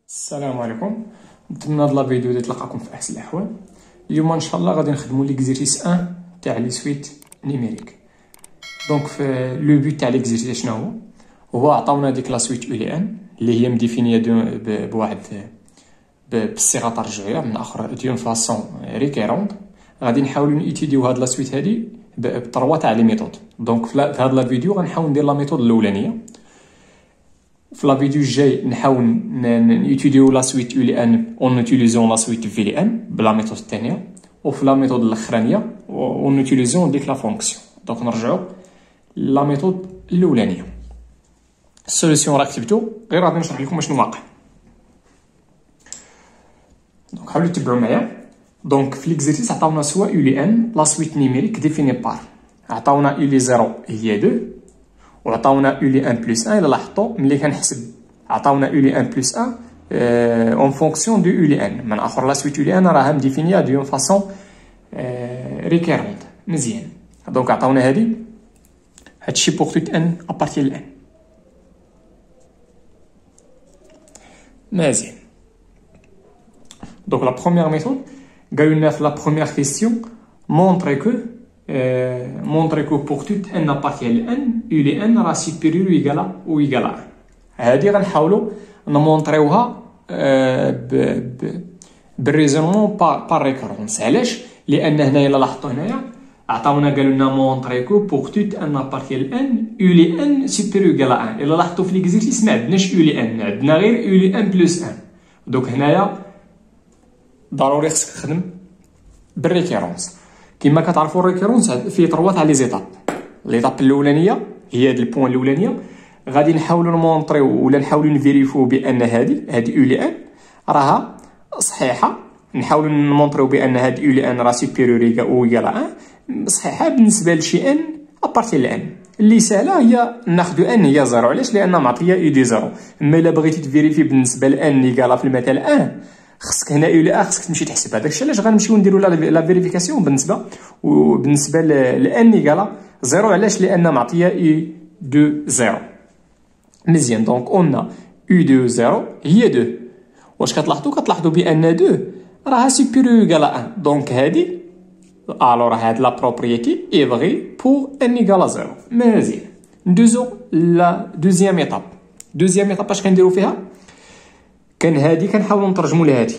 السلام عليكم. نتمنى هاد لا فيديو تلقاكم في احسن الاحوال. اليوم ان شاء الله غادي نخدموا ليكزيرسيس 1 تاع لي سويت نيميريك. دونك في لو بوت تاع ليكزيرسيس شنو هو عطاونا ديك لا سويت ان اللي هي مديفينيه بواحد بالصيغه ترجعيه من اخر دون فاسون ريكيرونت. غادي نحاولوا نيتيديو هاد لا سويت هادي بطروا تاع لي ميثود. دونك في هاد لا فيديو غنحاول ندير لا ميثود الاولانيه. في لا فيديو الجاي نحاول نيتيديو لا سويت ان اون اوتيليزون لا سويت في ان بلا ميثود الثانيه، وفي لا ميثود الاخرانيه اون اوتيليزون ديك لا فونكسيون. دونك نرجعوا لا ميثود الاولانيه. السوليسيون راه كتبتو، غير غادي نشرح لكم شنو واقع. دونك حاولوا تتبعوا معايا. دونك في ليكزيرسيس عطاونا سوا يو ان لا سويت نيميريك ديفيني بار، عطاونا يو 0 هي 2 وعطاونا يو 1 بلس 1. الا لاحظتوا ملي كنحسب عطاونا يو 1 بلس 1 اون فونكسيون دو يو ان. من اخر لا سويت يو ان راها مديفينيا دون فاسون ريكيرونت. مزيان. دونك عطاونا هادشي بوغ توت ان ابارتي لان. مزيان. دونك لا بروميير ميثود قالوا لنا في لا بروميير كيسيون مونطري كو بوغ توت ان ابارتي لان يو ان راه سوبيريور او ايكالا 1. هادي غنحاولوا نمونطريوها بالريزونمون بار ريكورونس. علاش؟ لان هنايا الا لاحظتوا هنايا عطاونا قالوا لنا مونطري كو بوغ توت ان ابارتي لان يو ان سوبيريور ايكالا 1. الا لاحظتوا في ليكزيرسيس ما عندناش يو ان، عندنا غير يو ان بلس 1. دوك هنايا ضروري خصك تخدم بالريكورونس. كما كتعرفوا الريكورونس فيه 3 تاع لي زيتاب. ليطاب الاولانيه هي هاد البوين الاولانيه غادي نحاولوا نمونطريو ولا نحاولوا نفيريفيو بان هادي يو ان راها صحيحه. نحاولوا نمونطريو بان هاد يو ان راه سوبيريور او ايكالا 1 صحيحه بالنسبه لشي ان ابارتي لان. اللي سهله هي ناخذ ان هي 0. علاش؟ لان معطيه يو دي 0. اما الا بغيتي تفيريفي بالنسبه لان ايكالا في المثال 1 خصك هنا يو خصك تمشي تحسب. هذاك الشيء علاش غنمشيو نديروا لا فيريفيكاسيون بالنسبه لان ايكالا 0. علاش؟ لان معطيه يو دو 0. مزيان. دونك اون يو دو 0 هي 2. واش كتلاحظوا بان 2 راها سوبيريور ايكالا 1. دونك هادي الوغ هاد لا بروبريتي اي فغي بور ان ايكالا 0. مزيان. ندوزو لا دوزيام ايطاب. دوزيام ايطاب اش كنديروا فيها؟ كان هادي كنحاولوا نترجموا لهادي.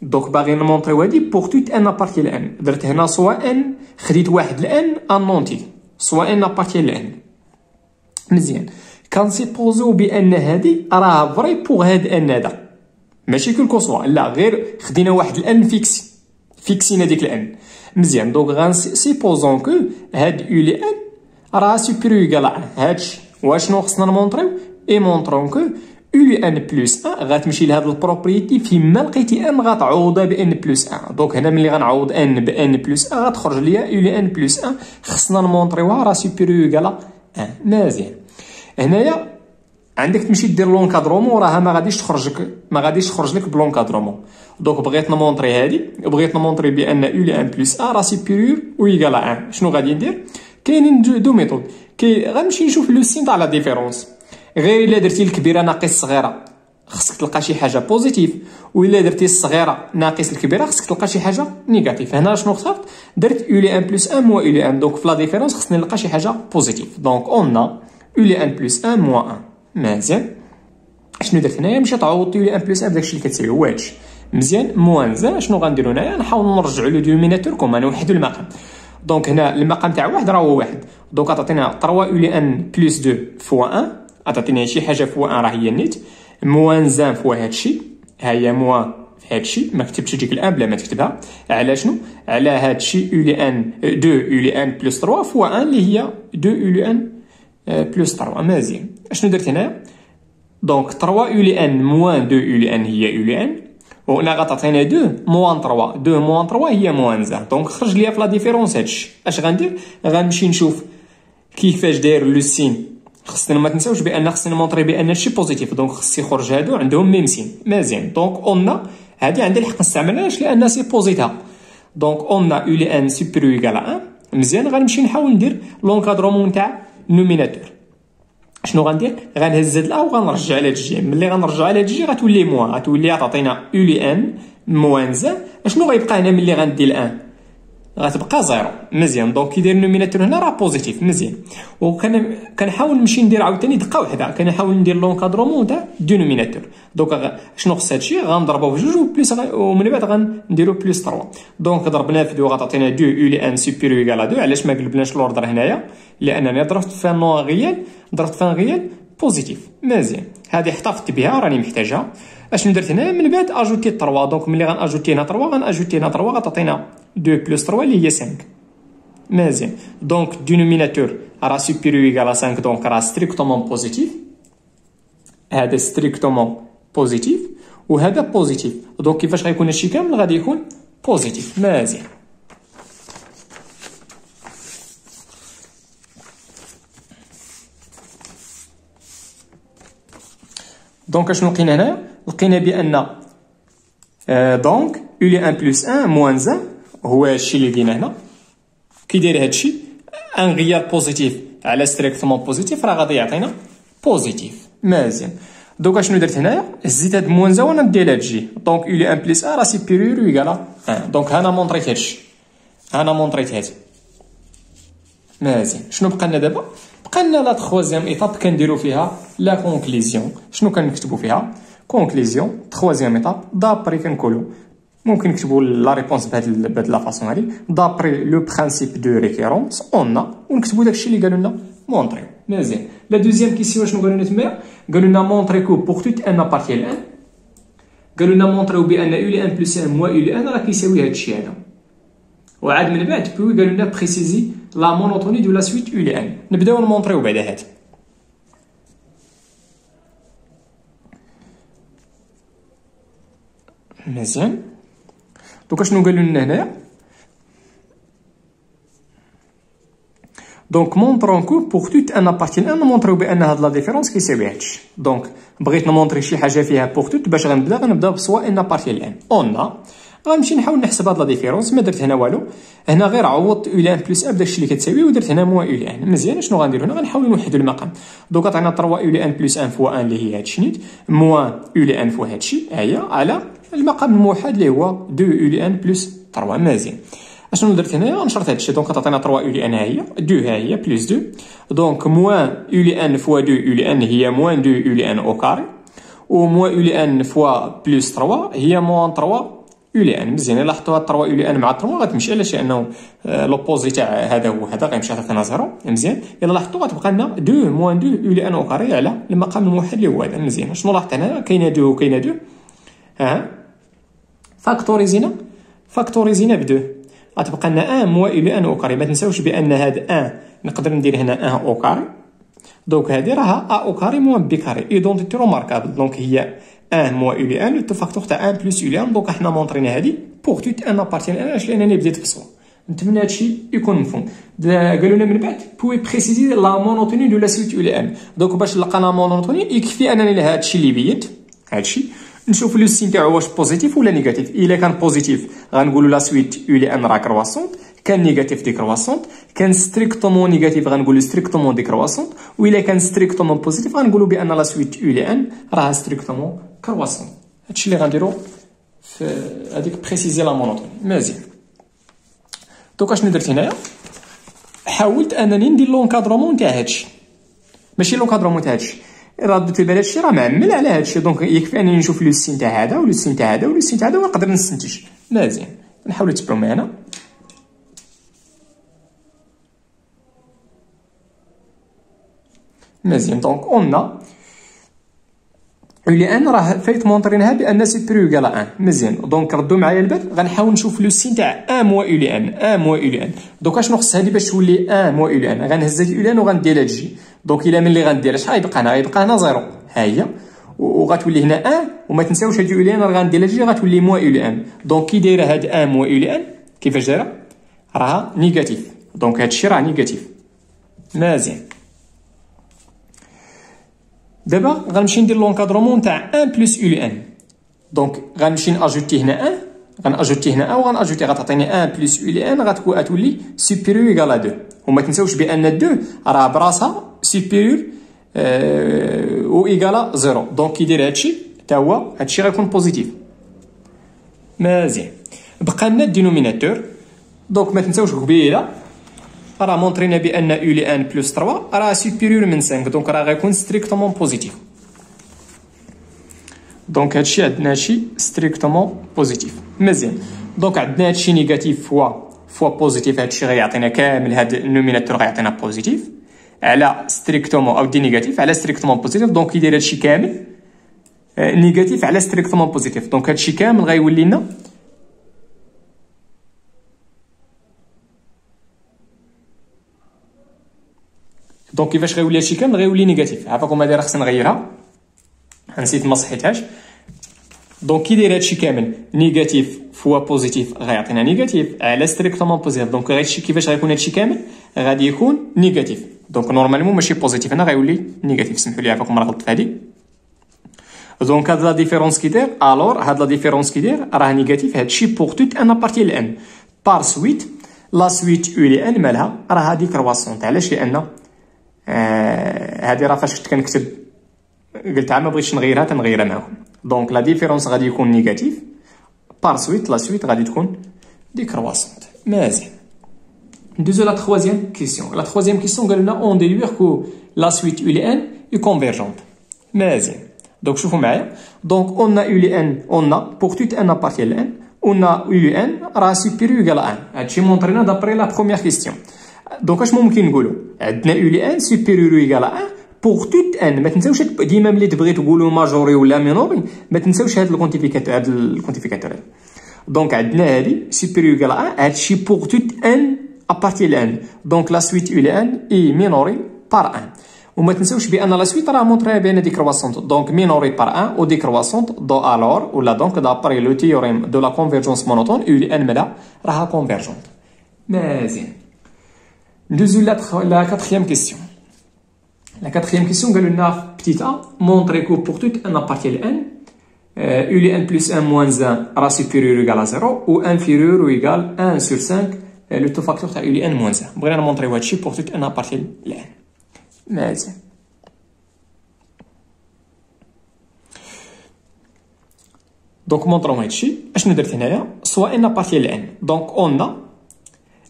دونك باغي نمونطريو هادي بوغ توت ان ابارتي لان. درت هنا سوا ان خديت واحد الان انونتي سوا ان ابارتي لان. مزيان. كنسيبوزو بان هادي راه فري بوغ هاد ان هذا ماشي كلكو سوا، لا غير خدينا واحد الان فيكسينا ديك الان. مزيان. دونك غنسيبوزون كو هاد يو لي ان راه سوبيريور ايكالا 1. هادشي واشنو خصنا نمونطريو؟ اي مونطرون كو يو ان بلس 1 غتمشي لهاد البروبريتي فيما لقيتي ان غتعوضها بان بلس 1. دونك هنا ملي غنعوض ان بان بلس 1 غتخرج ليا يو ان بلس 1. خصنا نمونطريوها راه سوبيريور ايكالا 1. مزيان. هنايا عندك تمشي دير لونكادرومون راها ما غاديش تخرج لك بلونكادرومون. دونك بغيت نمونطري هادي بغيت نمونطري بان يو ان بلس 1 راه سوبيريور او ايكالا 1. شنو غادي ندير؟ كاينين دو ميثود. غنمشي نشوف لو سين تاع لا ديفيرونس. غير الا درتي الكبيره ناقص الصغيره خصك تلقى شي حاجه بوزيتيف، والا درتي الصغيره ناقص الكبيره خصك تلقى شي حاجه نيجاتيف. هنا شنو اخترت؟ درت يو ان بلس 1 موا يو ان. دونك في لا ديفيرونس خصني نلقى شي حاجه بوزيتيف. دونك اون يو ان بلس 1 موا 1. مزيان. شنو درت هنايا؟ مشيت عوضت يو ان بلس 1 بداكشي اللي كتساوي واتش. مزيان. موان زان شنو غنديرو هنايا؟ نحاول نرجعوا لو دوميناتور كوما نوحدوا المقام. دونك هنا المقام تاع واحد راه هو واحد. دونك عطاتينا 3 يو ان بلس 2 فوا 1. عطاتيني شي حاجه فوا 1 راه هي النيت. موان زان فوا هادشي ها هي موان في هادشي. ما كتبتش ديك الان بلا ما تكتبها. على شنو؟ على هادشي يو ان 2 يو ان بلس 3 فوا 1 اللي هي 2 يو ان بلس 3. مزيان. اشنو درت هنا؟ دونك 3 يو ان موان 2 يو ان هي يو ان، وهنا غتعطينا 2 موان 3. 2 موان 3 هي موان زان. دونك خرج ليا في لا ديفيرونس هادشي. اش غندير؟ غنمشي نشوف كيفاش داير لو سين. خصنا ما تنساوش بان خصنا نمونطري بان هادشي بوزيتيف. دونك خص يخرج هادو عندهم ميم سين. مزيان. دونك اون هادي عندي الحق نستعملها لان سي بوزيتها. دونك اون يو ان سوبيريور ايكالا 1. مزيان. غنمشي نحاول ندير لونكادرومون تاع نوميناتور. شنو غندير؟ غنهز هاد ا وغنرجع على جي. ملي غنرجع على جي غتولي موان، غتولي تعطينا يو لي ان موان زان. اشنو غيبقى هنا ملي غندير الان؟ غتبقى زيرو. مزيان. دونك كي داير النوميناتور هنا راه بوزيتيف. مزيان. كنحاول نمشي ندير عاوتاني دقه وحده، كنحاول ندير لونكادرومون تاع دينوميناتور. دونك شنو خص هادشي؟ غنضربو في جوج وبليس ومن بعد غنديرو بليس 3. دونك ضربنا في 2 غتعطينا 2 يو لي ان سوبيريور ايكال 2. علاش ما قلبناش لوردر هنايا؟ لانني ضربت في نون غيال، ضربت في غيال بوزيتيف. مزيان. هذه احتفظت بها راني محتاجها. اشنو درت هنا؟ من بعد اجوتي 3. دونك ملي غناجوتي هنا 3 غناجوتي هنا 3 غتعطينا 2 بلس 3 اللي هي 5. مزيان. دونك دينوميناتور راه سوبيريور ايكال 5. دونك راه ستريكتومون بوزيتيف. هذا ستريكتومون بوزيتيف وهذا بوزيتيف. دونك كيفاش غيكون هادشي كامل؟ غادي يكون بوزيتيف. مزيان. دونك اشنو لقينا هنا؟ لقينا بان دونك يو لي 1 بلس 1 موان 1 هو هادشي اللي لقينا هنا. كي داير هادشي ان غيال بوزيتيف على ستريكتومون بوزيتيف راه غادي يعطينا بوزيتيف. مزيان. دونك اشنو درت هنايا؟ زيت هاد موان 1 وانا ندير هاد جي. دونك يو لي 1 بلس 1 راه سوبيريور ايكال 1. دونك هنا مونطريت هادشي، هنا مونطريت هادي. مزيان. شنو بقى لنا دابا؟ بقى لنا لا تخوازيام ايطاب كنديرو فيها لا كونكليزيون. شنو كنكتبو فيها؟ كونكليزيون تخوازيام ايطاب دابري كنقولو ممكن نكتبو لا ريبونس بهاد لا فاصون هادي. دابري لو برانسيپ دو ريكيرونس اون ونكتبو داكشي اللي قالوا لنا مونطري. مزيان. لا دوزيام كيسيون شنو قالوا لنا تمايا؟ قالوا لنا مونطري كو بوغ توت ان ابارتيال ان. قالوا لنا مونطريو بان يو لي 1 بلس 1 موا يو لي 1 راه كيساوي هادشي هذا. وعاد من بعد بوي قالوا لنا بريسيزي لا مونوتوني دو لا سويت يو لي 1. نبداو نمونطريو بعدا هاد. مزيان. دوكا شنو قالوا لنا هنايا؟ دونك مونطرون كو بوغ توت ان ابارتيال ان نمونطريو بان هاد لا ديفيرونس كيساوي هادشي. دونك بغيت نمونطري شي حاجه فيها بوغ توت باش غنبدا بسوا ان ابارتيال ان اون. غنمشي نحاول نحسب هاد لا ديفيرونس. ما درت هنا والو، هنا غير عوضت يو لي 1 بلس 1 بداكشي اللي كتساوي ودرت هنا موا يو لي 1. مزيان. شنو غندير هنا؟ غنحاول نوحدو المقام. دونك عطينا 3 يو لي 1 بلس 1 فوا 1 اللي هي هادشي نيت موا يو لي 1 فوا هادشي هي على المقام الموحد اللي هو 2 يو لي 1 بلس 3. مزيان. اشنو درت هنايا؟ نشرت هادشي. دونك تعطينا 3 يو لي 1 ها هي 2 ها هي بلس 2. دونك موا يو لي 1 فوا 2 يو لي 1 هي موان 2 يو لي 1 او كاري و موا يو لي 1 فوا بلس 3 هي موان 3 يو لي 1. مزيان. الا حطوا هاد 3 يو لي 1 مع 3 غتمشي علاش؟ لانه لوبوزي تاع هذا هو هذا غيمشي يعطينا 0. مزيان. الا لاحظتوا غتبقى لنا 2 موان 2 يو لي 1 او كاري على المقام الموحد اللي هو هذا. مزيان. شنو لاحظت هنا؟ كاينه 2 وكاينه 2. فاكتوريزينا ب 2 غتبقى لنا 1 موا يو لي 1 او كاري. ما تنساوش بان هاد 1 نقدر ندير هنا 1 او كاري. دونك هادي راها ا او كاري موان بي كاري ايدونتيتي روماركابل. دونك هي 1 موا يو لي 1 لو فاكتور تاع 1 بلس يو لي 1. دونك حنا مونطرينا هادي بوغ توت ان ابارتيان ان. علاش؟ لانني بديت في الصوا. نتمنى هادشي يكون مفهوم. قالوا لنا من بعد بوي بريسيزي لا مونوتوني دو لا سويت يو لي 1. دونك باش نلقى لا مونوتوني يكفي انني هادشي اللي بينت هادشي نشوف لو سين تاعو واش بوزيتيف ولا نيجاتيف. الا كان بوزيتيف غنقولوا لا سويت يو لي 1 راه كرواسونت. كان نيجاتيف ديكرواسونت. كان ستريكتومون نيجاتيف غنقولوا ستريكتومون ديكرواسونت. وإلا كان ستريكتومون بوزيتيف غنقولوا بان لا سويت يو لي 1 راه ستريكتومون كرواسونت. هادشي اللي غنديرو في هذيك بريسيزي لا مونوتوني. مزيان. دونك اشنو درت هنايا؟ حاولت انني ندير لونكادرومون تاع هادشي، ماشي لونكادرومون تاع هادشي. ردت البال هادشي راه معمل على هادشي. دونك يكفي انني نشوف لو سين تاع هذا ولو سين تاع هذا ولو سين تاع هذا ونقدر نستنتج. مزيان. نحاولوا نتبعوا معنا. مزيان. دونك اون يو لي 1 راه فايت مونطرينها بان سوبيريور ايكال 1. مزيان. دونك ردوا معايا البال. غنحاول نشوف لو سين تاع 1 موا يو لي 1 موا يو لي 1. دونك اشنو خص هادي باش تولي 1 موا يو لي 1؟ غنهز هاد يو لي 1 وغندير هاد جي. دونك الا ملي غندير شحال غيبقى هنا؟ غيبقى هنا 0 ها هي وغتولي هنا 1. وما تنساوش هاد يو لي 1 راه غندير هاد جي غتولي موا يو لي 1. دونك كي دايره هاد 1 موا يو لي 1 كيفاش دايره؟ راها نيجاتيف. دونك هادشي راه نيجاتيف. مزيان. دابا غنمشي ندير لونكادرومون تاع 1 بلس يو لي 1. دونك غنمشي ناجوتي هنا 1 غناجوتي هنا 1 وغناجوتي غتعطيني 1 بلس يو لي 1 غتولي سوبيريور ايكال 2. وما تنساوش بان 2 راه براسها سوبيريور و ايكالا 0 دونك كي يدير هادشي حتى هو هادشي غيكون بوزيتيف. مزيان بقى لنا الدينوميناتور. دونك ما تنساوش قبيله راه مونطرينا بان يو لي ان بلس 3 راه سوبيريور من 5 دونك راه غيكون ستريكتومون بوزيتيف. دونك هادشي عندنا هادشي ستريكتومون بوزيتيف. مزيان دونك عندنا هادشي نيجاتيف فوا بوزيتيف، هادشي غيعطينا كامل هاد النوميناتور غيعطينا بوزيتيف على ستريكتومون او دي نيجاتيف على ستريكتومون بوزيتيف. دونك يدير هادشي كامل نيجاتيف على ستريكتومون بوزيتيف. دونك هادشي كامل غيولي لنا دونك كيفاش غيولي هادشي كامل غيولي نيجاتيف. عافاكم هادي راه خصنا نغيرها نسيت ما صحيتهاش. دونك كي داير هادشي كامل نيجاتيف فوا بوزيتيف غيعطينا نيجاتيف على ستريكتومون بوزيتيف. دونك هادشي كيفاش غيكون هادشي كامل غادي يكون نيجاتيف. دونك نورمالمون ماشي بوزيتيف هنا غيولي نيجاتيف. سمحوا لي عافاكم راه غلطت في هادي. دونك هاد لا ديفيرونس كي داير الور هاد لا ديفيرونس كي داير راه نيجاتيف. هادشي بوغ توت ان ابارتي لان بار سويت لا سويت يو لي ان مالها راه هادي كرواسونط. علاش؟ لان هادي راه فاش كنت كنكتب قلت ما بغيتش نغيرها تنغيرها معكم. دونك لا ديفيرونس غادي يكون نيجاتيف بار سويت لا سويت غادي تكون ديكرواسونط. مزيان ندوزو لا تخوازيام كيسيون. لا تخوازيام كيسيون قالوا لنا اون ديدوير كو لا سويت يو لي ان اي كونفيرجونت. مزيان دونك شوفوا معايا. دونك اون يو لي ان اون بوغ توت ان ابارتي لان اون يو لي ان راه سوبيريور ايكال ان. هادشي مونطرينا دابري لا بروميير كيسيون. دونك اش ممكن نقولوا؟ عندنا يو لي ان سوبيريور ايكال ان بوغ توت ان. ما تنساوش ديما ملي تبغي تقولوا ماجوري ولا مينوري ما تنساوش هاد الكونتيفيكاتور. دونك عندنا هادي سوبيريور ايكال ان هادشي بوغ توت ان ابارتي لان. دونك لا سويت يو لي ان اي مينوري بار ان. وما تنساوش بان لا سويت راه مونطريها بان ديكرواسونط. دونك مينوري بار ان او ديكرواسونط دو الور ولا دونك دابري لو تيوريم دو لا كونفيرجونس مونوتون يو لي ان ملا راها كونفيرجونت. مزيان ندوزو لا كاتريام كيسيون. La quatrième question, قالوا لنا petit a montre que pour tout n appartient à n u li n plus 1 moins 1 rend supérieur ou égal à 0 ou inférieur ou égal à 1 sur 5 le tout facteur تاع u li n moins 1. بغينا نمونطريو هادشي pour tout n appartient à n. مزيان دونك مونطرو هادشي. اشنو درت هنايا؟ سوا n appartient à n. دونك اون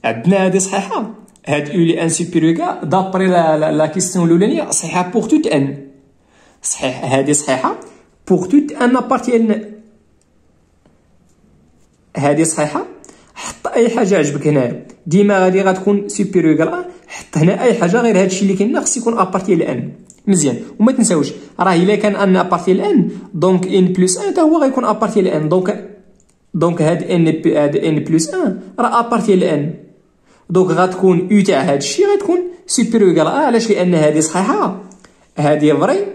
عندنا هادي صحيحه هاد يو لي ان سوبيريور دابري لا كيسيون الاولانيه صحيحه بوغ توت ان. صحيح هادي صحيحه بوغ توت ان ابارتي. هادي صحيحه حط اي حاجه عجبك هنايا ديما غادي غتكون سوبيريور. حط هنا اي حاجه غير هادشي اللي كاين خص يكون ابارتي لان. مزيان وما تنساوش راه الا كان ان ابارتي لان دونك ان بلس 1 حتى هو غيكون ابارتي لان. دونك هاد ان بلس 1 راه ابارتي لان. دونك غتكون يو تاع هادشي غتكون سوبيريور ايكال علاش؟ لان هادي صحيحه هادي فري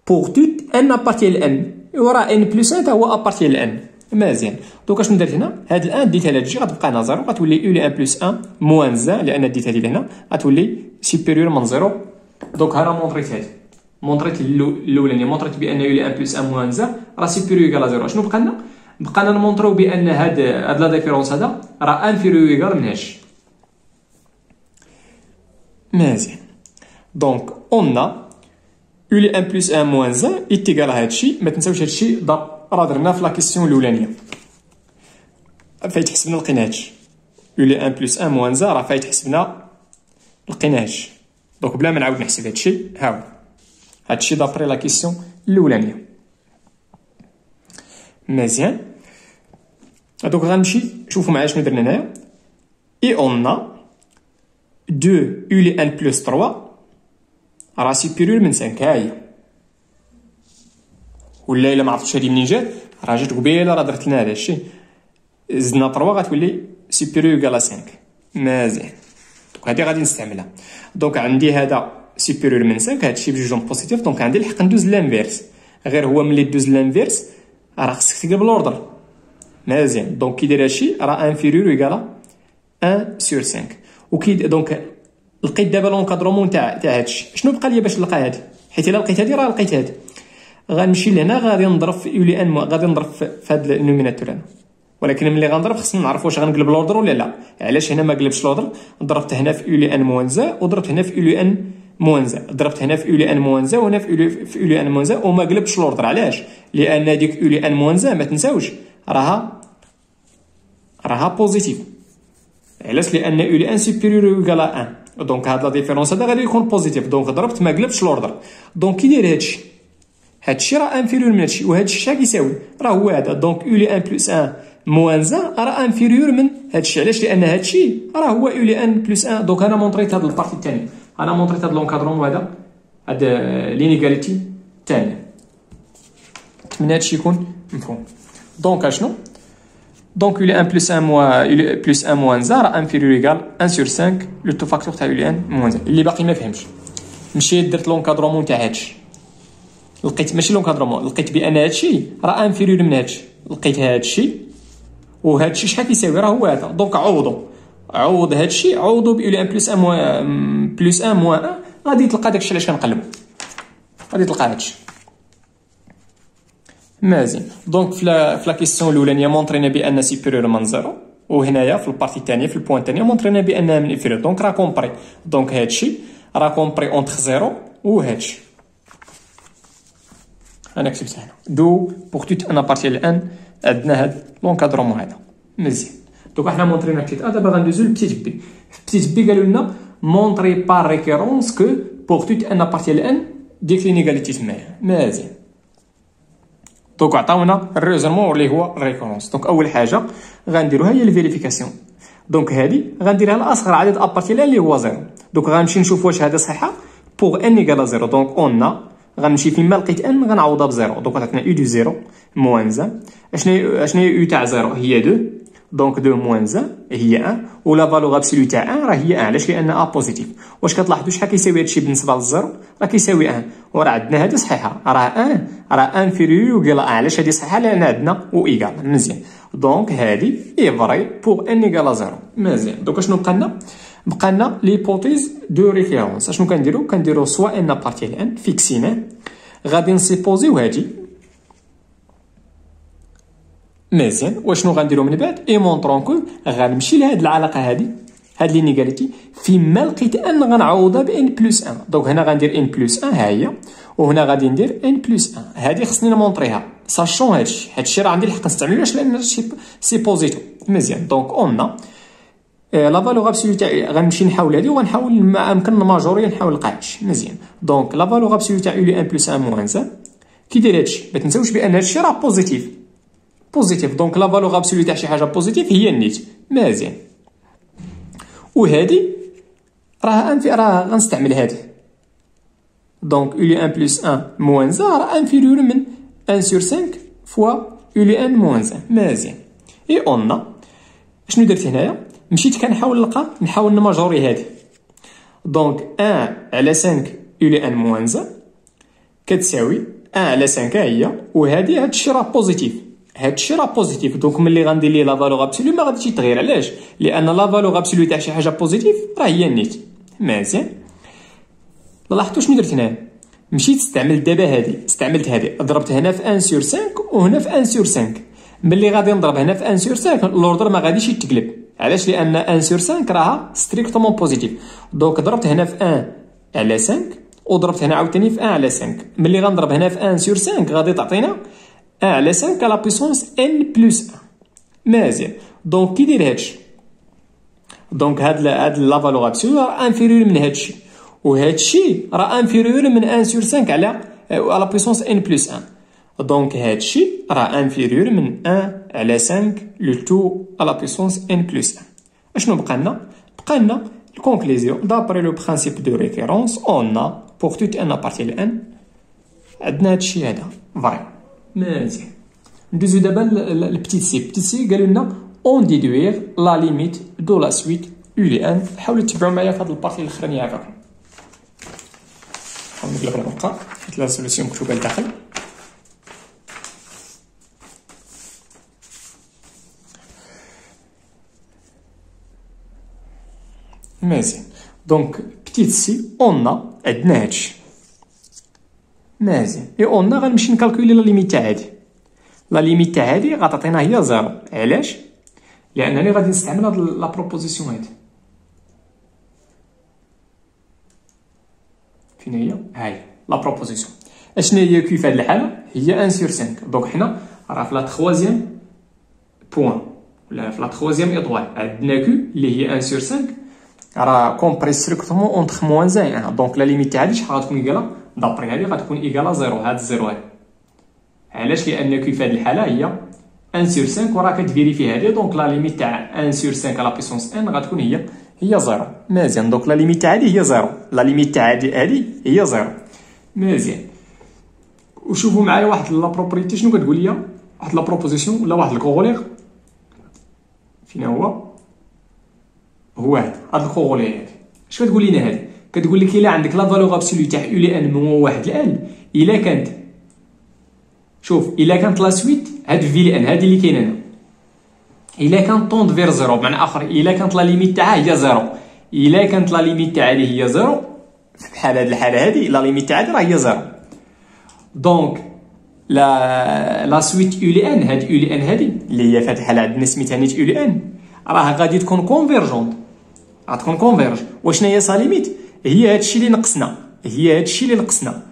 بوغ توت ان ابارتي لان وراه ان بلس 1 هو ابارتي لان. مزيان دونك اشنو درت هنا؟ هاد الان ديتها لهادشي غتبقى هنا 0 غتولي يو لي ان بلس 1 موان 1 لان ديت هادي لهنا غتولي سوبيريور من 0. دونك ها مونطريت هادي مونطريت الاولانيه مونطريت بان يو لي ان بلس 1 موان 1 راه سوبيريور ايكال 0. شنو بقى لنا؟ بقى لنا نمونطريو بان هاد لا ديفيرونس هذا راه انفيريور ايكال من هادشي. مزيان دونك اون يو لي ان بلس 1 موان 1 ايتيكال هادشي. ما تنساوش هادشي راه درناه في لا كيسيون الاولانيه فايت حسبنا لقينا هادشي يو لي ان بلس 1 موان 1 راه فايت حسبنا لقينا هادشي. دونك بلا ما نعاود نحسب هادشي هاو هادشي دابري لا كيسيون الاولانيه. مزيان دونك غنمشي شوفوا معايا شنو درنا هنايا. اي اون 2 u لي n plus 3 راه سوبيريور من 5. هاهي ولا الا ما عرفتش هادي منين جات راه جات قبيله راه درت لنا هذا الشيء زدنا 3 غتولي سوبيريور ايكال 5. مزيان دونك هادي غادي نستعملها. دونك عندي هذا سوبيريور من 5 هادشي بجوج بوزيتيف. دونك عندي الحق ندوز لانفيرس غير هو ملي دوز لانفيرس راه خصك تقلب الاوردر. مزيان دونك كي داير هادشي راه انفيريور ايكال 1 sur 5. وكي دونك لقيت دابا لونكادرومون تاع هادشي. شنو بقى لي باش نلقى هادي؟ حيت الا لقيت هادي راه لقيت هادي. غنمشي لهنا غادي نضرب في يو لي ان غادي نضرب في هاد النوميناتور هنا. ولكن ملي غنضرب خصنا نعرف واش غنقلب الاوردر ولا لا. علاش هنا ما قلبش الاوردر؟ ضربت هنا في يو لي ان موان 1 وضربت هنا في يو لي ان موان زا، ضربت هنا في يو لي ان موان زا وهنا في يو لي ان موان زا وما قلبتش لوردر. علاش؟ لان ديك يو لي ان موان زا ما تنساوش راها بوزيتيف. علاش؟ لان يو لي ان سوبيريور او ايكال 1 دونك هاد لا ديفيرونس هذا غادي يكون بوزيتيف. دونك ضربت ما قلبتش لوردر. دونك كي داير هادشي راه انفيريور من هادشي وهادشي شحال كيساوي؟ راه هو هذا. دونك يو لي ان بلس 1 موان زا راه انفيريور من هادشي. علاش؟ لان هادشي راه هو يو لي ان بلس 1. دونك انا مونطريت هاد البارتي الثانيه، انا مونطريت هاد لونكادرون هاد لينيغاليتي الثانيه. نتمنى هادشي يكون مفهوم. دونك اشنو؟ دونك يو لي ان بلس 1 يو لي بلس 1 موان زا راه انفيريور ايكال 1 سور 5 لو تو فاكتور تاع يو لي ان موان زا. اللي باقي ما فهمش، مشيت درت لونكادرومون تاع هادشي، لقيت ماشي لونكادرومون، لقيت بان هادشي راه انفيريور من هادشي، لقيت هادشي وهادشي شحال كيساوي؟ راه هو هذا. دونك عوض هادشي، عوضو بيو لي ان بلس 1 بلس 1 موان 1 غادي تلقى داكشي علاش كنقلبو، غادي تلقى هادشي مزيان. دونك في لا كيسيون الاولانيه مونطرينا بان سيبيريور من زيرو، وهنايا في البارتي الثانيه في البوان الثانيه مونطرينا بانها من انفيريور. دونك راه كومبري، دونك هادشي راه كومبري اونتر زيرو وهادشي. انا كتبتها هنا دو بوغ توت ان ابارتيال ان عندنا هاد لونكادرومون هذا مزيان. دوك حنا مونطرينا بتيت ا، دابا غندوزو لبتيت بي. في بتيت بي قالوا لنا مونطري بار ريكيرونس كو بوغ توت ان ابارتيال ان ديك لينيغاليتي تمايا مزيان. دونك عطاونا الريزونمون اللي هو ريكورونس. دونك اول حاجه غنديروها هي الفيريفيكاسيون. دونك هذه غنديرها لاصغر عدد ابارتيال اللي هو زيرو. دونك غنمشي نشوف واش هذا صحيحه بوغ ان ايكال زيرو. دونك اون غنمشي فيما لقيت ان غنعوضها بزيرو. دونك عطاتنا يو دو زيرو موان زا. اشنو هي يو تاع زيرو؟ هي 2. دونك 2 موان زا هي 1 ولا فالور ابسولو تاع 1 راه هي 1. علاش؟ لان ا بوزيتيف. واش كتلاحظوا شحال كيساوي هادشي بالنسبه للزيرو؟ راه كيساوي 1 وراه عندنا هذه صحيحه، راه 1 راه انفيريور وكيل 1. علاش هذه صحيحه؟ لان عندنا و ايكال مزيان. دونك هذه اي فري بوغ ان ايكال زيرو مزيان. دونك اشنو بقى لنا ليبوتيز دو ريفيرونس. اشنو كنديرو سوا ان بارتيال ان فيكسيناه، غادي نسيبوزيو هادي مزيان. واشنو غنديرو من بعد؟ اي مونطرون كو غنمشي لهاد العلاقه هادي، هاد لينيغاليتي فيما لقيت ان غنعوضها بان بلس 1. دونك هنا غندير ان بلس 1 ها هي، وهنا غادي ندير ان بلس 1. هادي خصني نمونطريها ساشون هادشي راه عندي الحق نستعملو. علاش؟ لان سي بوزيتيف مزيان. دونك اون لا فالور ابسولو تاع غنمشي نحاول هادي وغنحاول ما امكن الماجوريه نحاول نلقى هادشي مزيان. دونك لا فالور ابسولو تاع يو لي ان بلس 1 موان زا كي داير هادشي ما تنساوش بان هادشي راه بوزيتيف. دونك لا فالور ابسولو تاع شي حاجه بوزيتيف هي النيت مزيان. وهادي راه غنستعمل هادي. دونك يو لي ان بلس 1 موان زا راه انفيريور من 1 سور 5 فوا يو لي ان موان زا مزيان. اي اون شنو درت هنايا؟ مشيت نحاول نماجوري هادي. دونك 1 على 5 يو لي ان موان زا كتساوي 1 على 5 هي، وهادي هادشي راه بوزيتيف. دونك ملي غندير ليه لا فالور ابسولو ما غاديش يتغير. علاش؟ لان لا فالور ابسولو تاع شي حاجه بوزيتيف راه هي النيت مزيان. لاحظتوا شنو درت هنا؟ مشيت استعملت هادي ضربت هنا في 1 سور 5 وهنا في 1 سور 5. ملي غادي نضرب هنا في 1 سور 5 لوردر ما غاديش يتقلب. علاش؟ لان 1 سور 5 راها ستريكتومون بوزيتيف. دونك ضربت هنا في 1 على 5 وضربت هنا عاوتاني في 1 على 5. ملي غنضرب هنا في 1 سور 5 غادي تعطينا 1 على 5 على بيسونس ان بلس 1 مزيان. دونك كي دير هادشي، دونك هاد لا فالور ابسولو راه انفيريور من هادشي، وهادشي راه انفيريور من 1 سور 5 على بيسونس ان بلس 1. دونك هادشي راه انفيريور من 1 على 5 لو تو على بيسونس ان بلس 1. اشنو بقى لنا الكونكليزيون دابري لو برينسيپ دو ريفيرونس اون بوغ توت ان بارتيال ان عندنا هادشي هذا فري مزيان. ندوزو دابا لبتيت سي قالوا لنا اون ديدوير لا ليميت دو لا سويت يو لي ان. حاولوا تتبعوا معايا في هاد البارتي الاخرانيه هكاك. نحاول نقلب الورقه حيت لا سوليسيون مكتوبه لداخل. مزيان. دونك بتيت سي اون عندنا هادشي مزيان. اي اون غنمشي نكالكولي لا ليميت تاع هادي. لا ليميت تاع هادي غتعطينا هي زيرو. علاش؟ لانني غادي نستعمل هاد لا بروبوزيسيون هادي. فين هي؟ هاي لا بروبوزيسيون. اشنا هي كيو في هذه الحاله؟ هي 1 sur 5. دونك حنا راه في لا تخوازيام بوان ولا في لا تخوازيام ايطوال عندنا كيو اللي هي 1 sur 5 راه كومبري ستريكتومون اونتر موان زان 1. دونك لا ليميت تاع هادي شحال غتكون ايكالا؟ دابري هادي غتكون ايكالا 0. هاد الزيرو هادي علاش؟ لان كيو في هذه الحاله هي 1 sur 5 وراه كتفيريفي هادي. دونك لا ليميت تاع 1 sur 5 على بيسونس ان غتكون هي 0. مزيان. دونك لا ليميت تاع هادي هي 0، لا ليميت تاع هادي هي 0. مزيان. وشوفوا معايا واحد لا بروبريتي شنو كتقول لي، واحد لا بروبوزيسيون ولا واحد الكورولير. فين هو هاد الكورولير هادي اش كتقول لنا؟ هادي كتقول لك الا عندك لا فالور ابسولو تاع يو لي ان من واحد لان، الا كانت شوف الا كانت لا سويت هاد في لي ان هادي اللي كاينه هنا، الا كانت طوند فير زيرو بمعنى اخر الا كانت لا ليميت تاعها هي زيرو، الا كانت لا ليميت تاع هادي هي زيرو في بحال هاد الحاله هادي لا ليميت تاع هادي راه هي زيرو. دونك لا سويت يو لي ان هاد يو لي ان هادي اللي هي في هاد الحاله عندنا سميتها نيت يو لي ان راه غادي تكون كونفيرجونت، غتكون كونفيرج. وشنا هي سا ليميت؟ هي هادشي اللي نقصنا، هي هادشي اللي نقصنا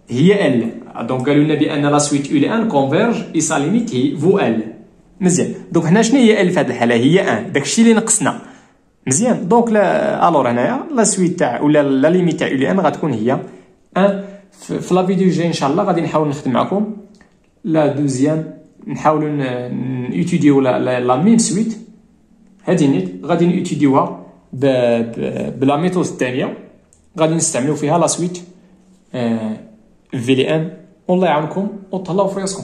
هي ال. دونك قالوا لنا بان لا سويت يو لي ان كونفيرج اي سا ليميت هي فو ال. مزيان. دونك هنا شنو هي ال في هذه الحاله؟ هي 1، داكشي اللي نقصنا. مزيان. دونك الور هنايا لا سويت تاع ولا لا ليميت تاع يو لي ان غتكون هي 1. في لا فيديو الجاي ان شاء الله غادي نحاول نخدم معكم لا دوزيام، نحاولوا نيتوديو لا ميم سويت هادي نيت غادي نيتوديوها بلا ميثود الثانيه، غادي نستعملوا فيها لا سويت في لي ان. والله يعاونكم وتهلاو في راسكم.